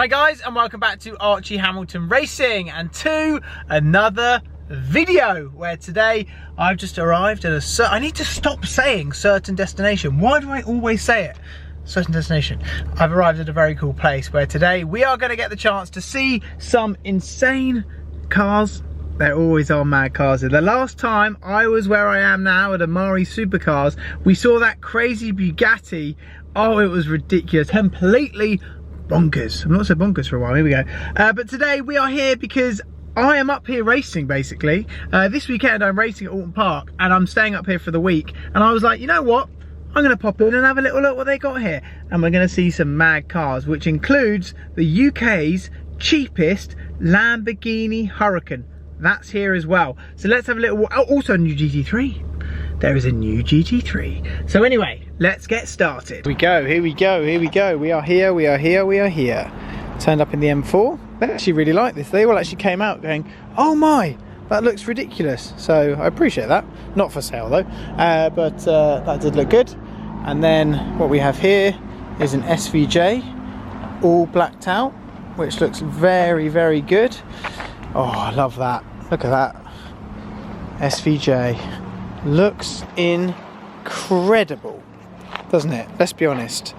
Hi guys, and welcome back to Archie Hamilton Racing and to another video where today I've just arrived at I need to stop saying certain destination. Why do I always say it? Certain destination. I've arrived at a very cool place where today we are going to get the chance to see some insane cars. There always are mad cars. The last time I was where I am now at Amari Supercars, we saw that crazy Bugatti. Oh, it was ridiculous. Completely bonkers. I've not said bonkers for a while. Here we go. But today we are here because I am up here racing basically. This weekend I'm racing at Alton Park and I'm staying up here for the week. And I was like, you know what? I'm going to pop in and have a little look what they got here. And we're going to see some mad cars, which includes the UK's cheapest Lamborghini Huracan. That's here as well. So let's have a little, also a new GT3. There is a new GT3. So anyway, let's get started. Here we go. We are here. Turned up in the M4. They actually really like this. They all actually came out going, oh my, that looks ridiculous. So I appreciate that. Not for sale though, but that did look good. And then what we have here is an SVJ, all blacked out, which looks very, very good. Oh, I love that. Look at that. SVJ. Looks incredible, doesn't it? Let's be honest.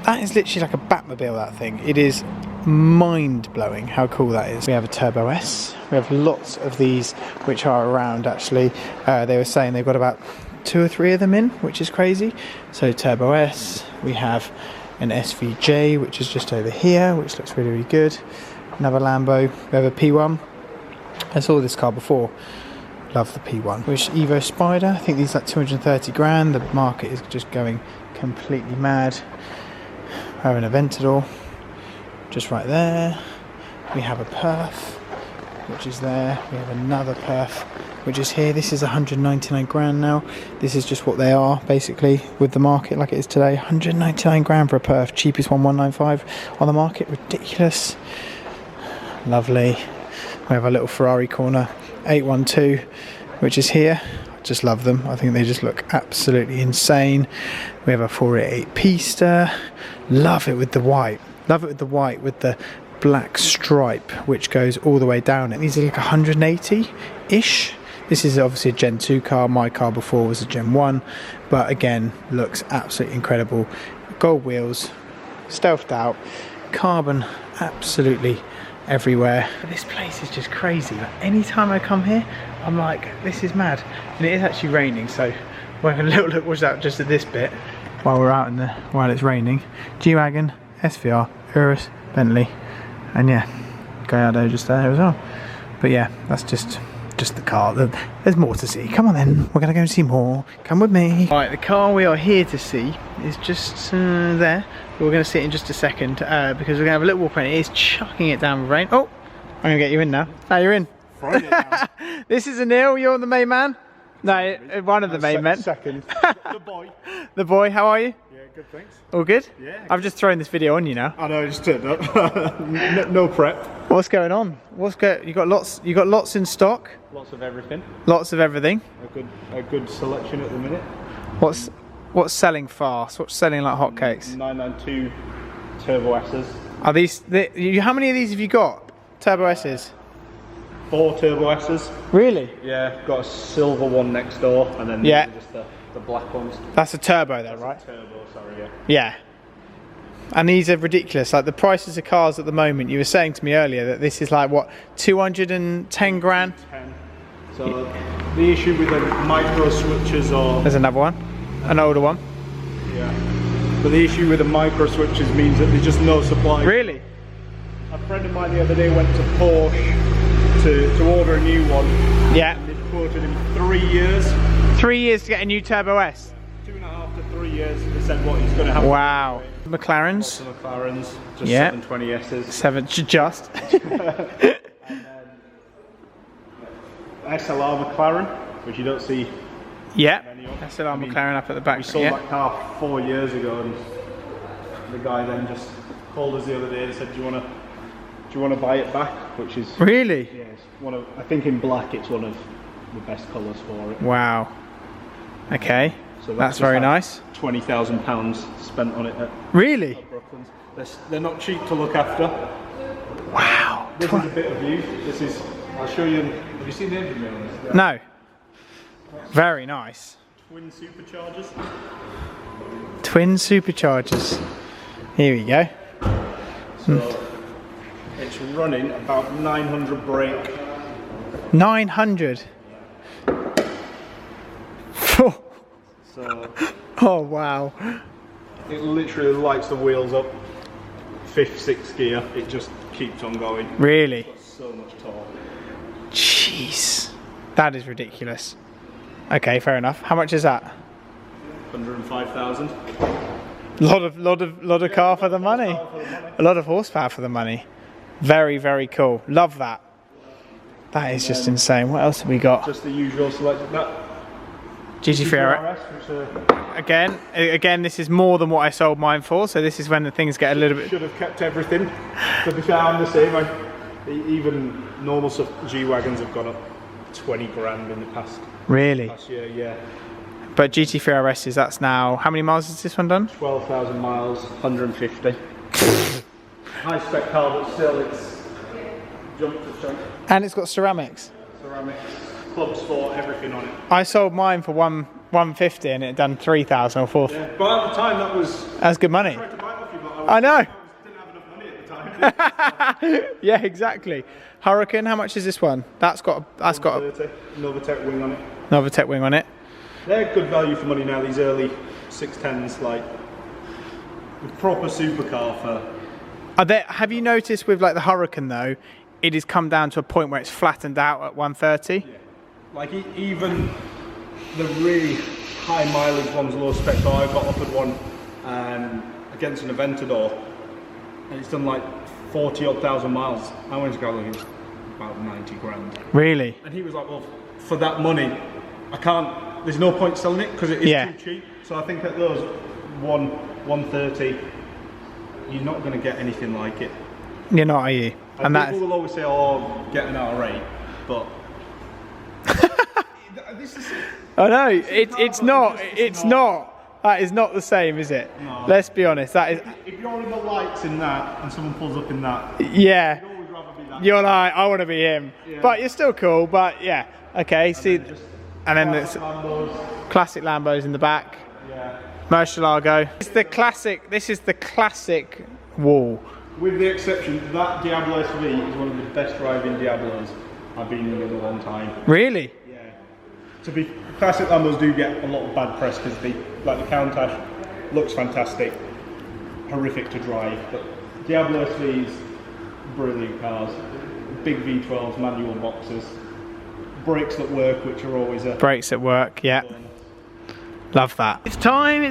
That is literally like a Batmobile, that thing. It is mind-blowing how cool that is. We have a Turbo S. We have lots of these which are around actually. They were saying they've got about 2 or 3 of them in, which is crazy. So Turbo S. We have an SVJ, which is just over here, which looks really, really good. Another Lambo. We have a P1. I saw this car before. Love the P1. Which Evo Spider. I think these are like 230 grand. The market is just going completely mad. We have an Aventador just right there. We have a Perf, which is there. We have another Perf, which is here. This is 199 grand now. This is just what they are basically with the market like it is today. 199 grand for a Perf. Cheapest one, 195 on the market. Ridiculous. Lovely. We have a little Ferrari corner 812, which is here. I just love them. I think they just look absolutely insane. We have a 488 Pista. Love it with the white. Love it with the white with the black stripe, which goes all the way down. And these are like 180-ish. This is obviously a Gen 2 car. My car before was a Gen 1, but again, looks absolutely incredible. Gold wheels, stealthed out, carbon absolutely everywhere. This place is just crazy. Like, anytime I come here, I'm like, this is mad. And it is actually raining, so we're having a little look what's out just at this bit while we're out in the while it's raining. G-Wagon, SVR, Urus, Bentley, and yeah, Gallardo just there as well. But yeah, that's just the car. There's more to see. Come on then, we're gonna go and see more. Come with me. Right, the car we are here to see is just there. We're going to see it in just a second because we're going to have a little walk around. It is chucking it down with rain. Oh, I'm going to get you in now. Now you're in. This is Anil. You're the main man? No, one of the main men. Second. The boy. The boy. How are you? Yeah, good, thanks. All good? Yeah. I've just thrown this video on you now. I know, I just turned up. No prep. What's going on? You got lots in stock? Lots of everything. Lots of everything. A good selection at the minute. What's selling fast? What's selling like hotcakes? 992 Turbo S's. Are these? How many of these have you got? Turbo S's? 4 Turbo S's. Really? Yeah. Got a silver one next door, and then yeah, just the black ones. That's a turbo, though, right? Turbo, sorry. Yeah. Yeah. And these are ridiculous. Like the prices of cars at the moment. You were saying to me earlier that this is like what, 210 grand. 10. So the issue with the micro switches or there's another one. An older one. Yeah. But the issue with the micro switches means that there's just no supply. Really? A friend of mine the other day went to Porsche to order a new one. Yeah. And they quoted him 3 years. 3 years to get a new Turbo S? 2.5 to 3 years. They said what he's going to have. Wow. McLarens. Lots of McLarens. Just yeah. 720Ss. Just. And then SLR McLaren, which you don't see. Yeah, SLR McLaren up at the back. We sold that car 4 years ago, and the guy then just called us the other day and said, "Do you want to buy it back?" Which is really, yeah, it's one of, I think in black it's one of the best colours for it. Wow. Okay, so that's very nice. £20,000 spent on it. At really? At Brooklands. They're not cheap to look after. Wow. This is a bit of view. I'll show you. Have you seen the engine on this? Yeah. No. Very nice. Twin superchargers. Twin superchargers. Here we go. So it's running about 900 brake. 900. So Oh wow. it literally lights the wheels up. 5th, 6th gear. It just keeps on going. Really? It's got so much torque. Jeez. That is ridiculous. Okay, fair enough. How much is that? 105,000. Lot of car for the money. A lot of horsepower for the money. Very, very cool. Love that. That is just insane. What else have we got? Just the usual selection. That GT3 RS. Again, this is more than what I sold mine for. So this is when the things get a little bit. Should have kept everything. To be fair, I'm the same. Even normal stuff, G-Wagons have gone up 20 grand in the past year, yeah. But GT3 RS's, that's now, how many miles has this one done? 12,000 miles, 150. High spec car, but still it's jump to chunk. And it's got ceramics. Ceramics, club sport, everything on it. I sold mine for 150 and it done 3,000 or 4,000. Yeah, but at the time that's good money. I tried to buy it off you, but I know. didn't have enough money at the time. Yeah, exactly. Huracan, how much is this one? That's got a Novatec wing on it. Novatec wing on it. They're good value for money now, these early 610s, like proper supercar for. Have you noticed with like the Huracan though, it has come down to a point where it's flattened out at 130? Yeah. Like even the really high mileage ones, low spec car, I got offered one against an Aventador, and it's done like 40,000 miles. I went to go looking about 90 grand. Really? And he was like, well, for that money, I can't. There's no point selling it because it is too cheap. So I think at those 130, you're not going to get anything like it. You're not, are you? And people will always say, "Oh, getting out of rate," but this is. I know it's not. It's not. That is not the same, is it? No. Let's be honest. That is. If you're in the lights in that, and someone pulls up in that, yeah. you'd always rather be that. You're like, I want to be him, but you're still cool. But yeah, okay. And then there's classic Lambos in the back. Yeah. Murcielago. It's the classic. This is the classic wall. With the exception, that Diablo SV is one of the best driving Diablos I've been in a long time. Really? Yeah. Classic Lambos do get a lot of bad press because the Countach looks fantastic, horrific to drive, but Diablo SVs, brilliant cars. Big V12s, manual boxes. Brakes that work, which are always a... Brakes at work, yeah. Love that. It's time.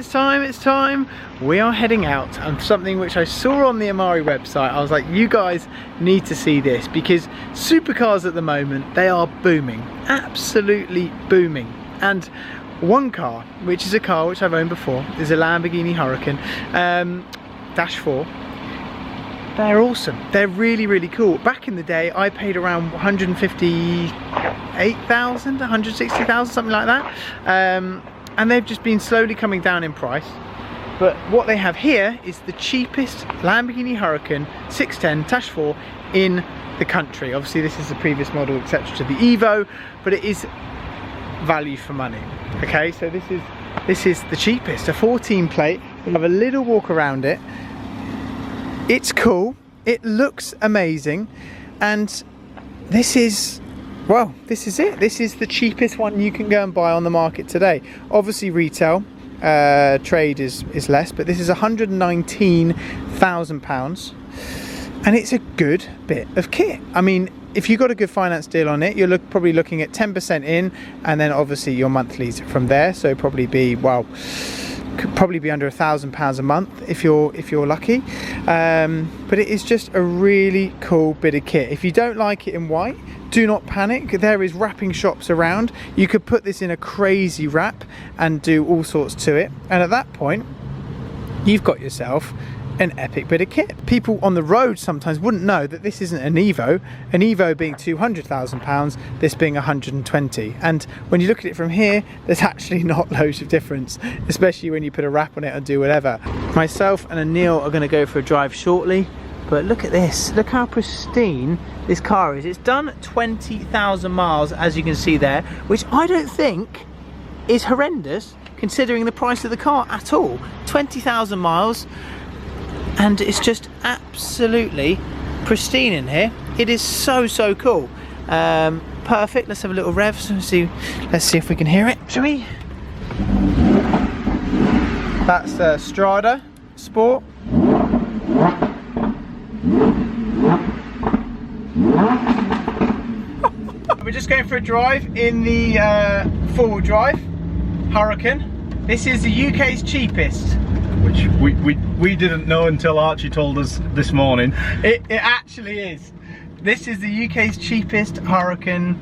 We are heading out on something which I saw on the Amari website. I was like, you guys need to see this because supercars at the moment, they are booming. Absolutely booming. And one car, which is a car which I've owned before, is a Lamborghini Huracan Dash 4. They're awesome. They're really, really cool. Back in the day, I paid around 158,000, 160,000, something like that. And they've just been slowly coming down in price. But what they have here is the cheapest Lamborghini Huracan 610 Dash 4 in the country. Obviously, this is the previous model, etc., to the Evo, but it is value for money. Okay, so this is the cheapest. A 14 plate. We'll have a little walk around it. It's cool, it looks amazing, and this is it. This is the cheapest one you can go and buy on the market today. Obviously retail, trade is less, but this is £119,000 and it's a good bit of kit. I mean, if you got a good finance deal on it, you're probably looking at 10% in, and then obviously your monthlies from there, so probably be, well, could probably be under £1,000 a month if you're lucky, but it is just a really cool bit of kit. If you don't like it in white, do not panic. There is wrapping shops around. You could put this in a crazy wrap and do all sorts to it, and at that point you've got yourself an epic bit of kit. People on the road sometimes wouldn't know that this isn't an Evo being £200,000, this being 120. And when you look at it from here, there's actually not loads of difference, especially when you put a wrap on it and do whatever. Myself and Anil are going to go for a drive shortly, but look at this, look how pristine this car is. It's done 20,000 miles, as you can see there, which I don't think is horrendous considering the price of the car at all. 20,000 miles, and it's just absolutely pristine in here. It is so cool. Perfect. Let's have a little rev. So let's see if we can hear it, shall we? That's the Strada Sport. We're just going for a drive in the four-wheel drive Huracan. This is the UK's cheapest. Which we didn't know until Archie told us this morning. It actually is. This is the UK's cheapest Huracan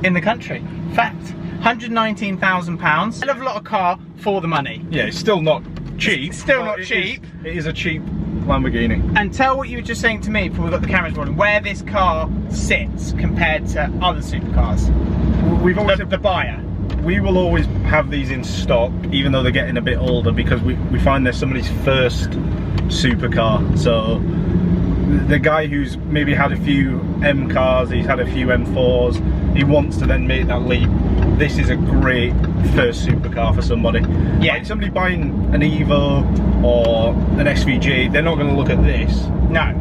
in the country. In fact, £119,000. Hell of a lot of car for the money. Yeah, it's still not cheap. It's still not cheap. It is a cheap Lamborghini. And tell what you were just saying to me before we got the cameras rolling, where this car sits compared to other supercars. We've always the buyer. We will always have these in stock, even though they're getting a bit older, because we find they're somebody's first supercar. So the guy who's maybe had a few M cars, he's had a few M4s, he wants to then make that leap. This is a great first supercar for somebody. Yeah. Like somebody buying an Evo or an SVG, they're not going to look at this. No.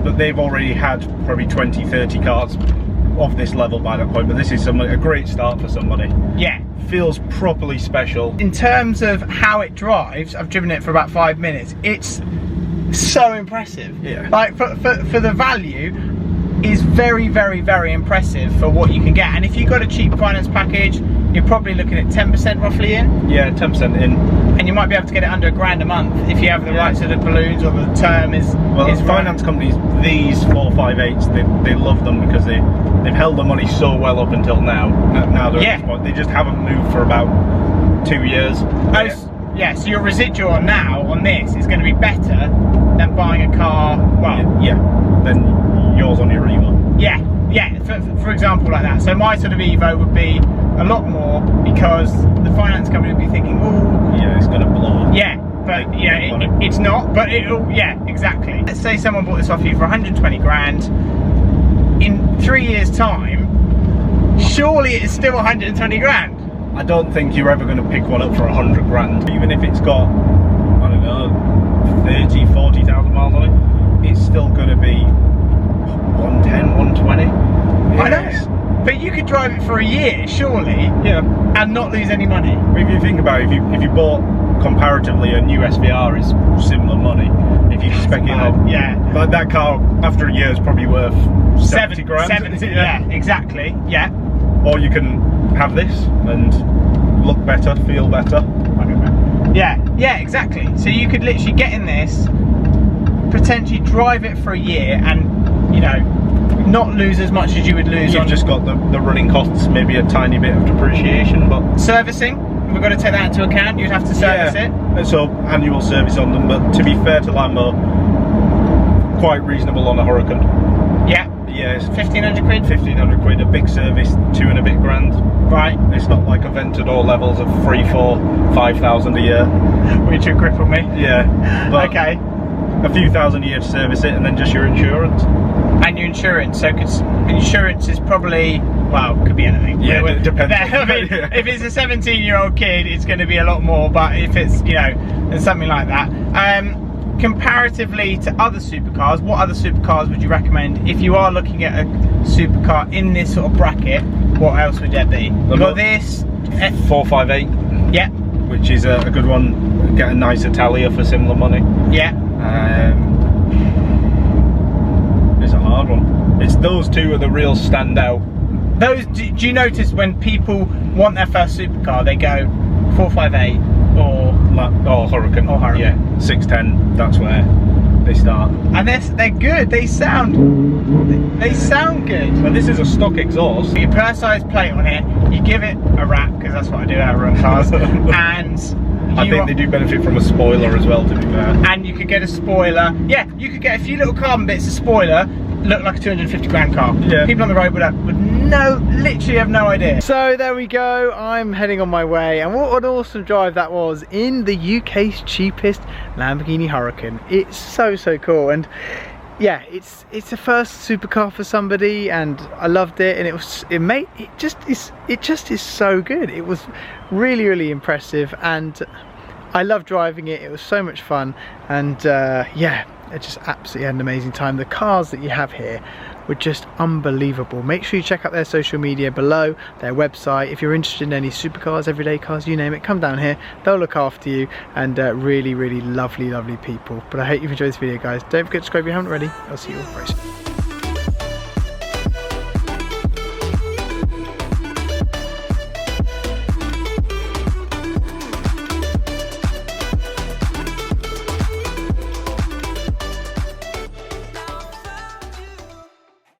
But they've already had probably 20, 30 cars of this level by that point. But this is a great start for somebody. Yeah. Feels properly special. In terms of how it drives, I've driven it for about 5 minutes. It's so impressive. Yeah. Like for the value, is very impressive for what you can get. And if you've got a cheap finance package, you're probably looking at 10% roughly in. Yeah, 10% in. And you might be able to get it under £1,000 a month if you have the right sort of balloons or the term is. Well, is finance companies, these 458s, they love them because they've held the money so well up until now. Now they're at this point. They just haven't moved for about 2 years. Yeah, so your residual now on this is going to be better than buying a car. Well, yeah, than yours on your Evo. Yeah, for example, like that. So my sort of Evo would be a lot more because the finance company would be thinking, oh, yeah, it's going to blow. Yeah, but yeah, it's not. But it'll, yeah, exactly. Let's say someone bought this off you for 120 grand. In 3 years' time, surely it's still 120 grand. I don't think you're ever going to pick one up for 100 grand, even if it's got, I don't know, 30, 40,000 miles on it. It's still going to be 110, 120. I know, but you could drive it for a year, surely, yeah, and not lose any money. If you think about it, if you bought comparatively a new SVR, is similar money. If you spec it on, yeah, like that car after a year is probably worth 70 grand. 70, yeah, exactly, yeah. Or you can have this and look better, feel better. Yeah, exactly. So you could literally get in this, potentially drive it for a year, and you know, not lose as much as you would lose. You've just got the running costs, maybe a tiny bit of depreciation, but servicing, we've got to take that into account. You'd have to service it. So annual service on them, but to be fair to Lambo, quite reasonable on a Huracan. Yeah. Yeah, it's 1,500 quid. 1,500 quid, a big service, 2 and a bit grand. Right. It's not like Aventador levels of 3, 4, 5,000 a year. Which would cripple me. Yeah. But okay. A few thousand a year to service it, and then just your insurance. And your insurance. So insurance is probably, well, could be anything. Yeah, it depends. I mean, if it's a 17-year-old kid, it's going to be a lot more. But if it's, you know, something like that. Comparatively to other supercars, what other supercars would you recommend if you are looking at a supercar in this sort of bracket? What else would there be? You've got this 458. Yeah. Which is a good one. Get a nice Italia for similar money. Yeah. It's a hard one. It's those two are the real standout. Those. Do you notice when people want their first supercar, they go 458 or Huracan. Or Huracan. Yeah, 610. That's where they start. And they're good. They sound good. But this is a stock exhaust. You put a size plate on it. You give it a wrap, because that's what I do out of run cars, and I think they do benefit from a spoiler as well, to be fair. And you could get a spoiler. Yeah, you could get a few little carbon bits, a spoiler, look like a 250 grand car. Yeah. People on the road would literally have no idea. So there we go, I'm heading on my way, and what an awesome drive that was in the UK's cheapest Lamborghini Huracan. It's so cool, and yeah, it's a first supercar for somebody, and I loved it, and it just is so good. It was really impressive, and I loved driving it. It was so much fun, and yeah, I just absolutely had an amazing time. The cars that you have here were just unbelievable. Make sure you check out their social media below, their website. If you're interested in any supercars, everyday cars, you name it, come down here. They'll look after you, and really lovely people. But I hope you've enjoyed this video, guys. Don't forget to subscribe if you haven't already. I'll see you all very soon.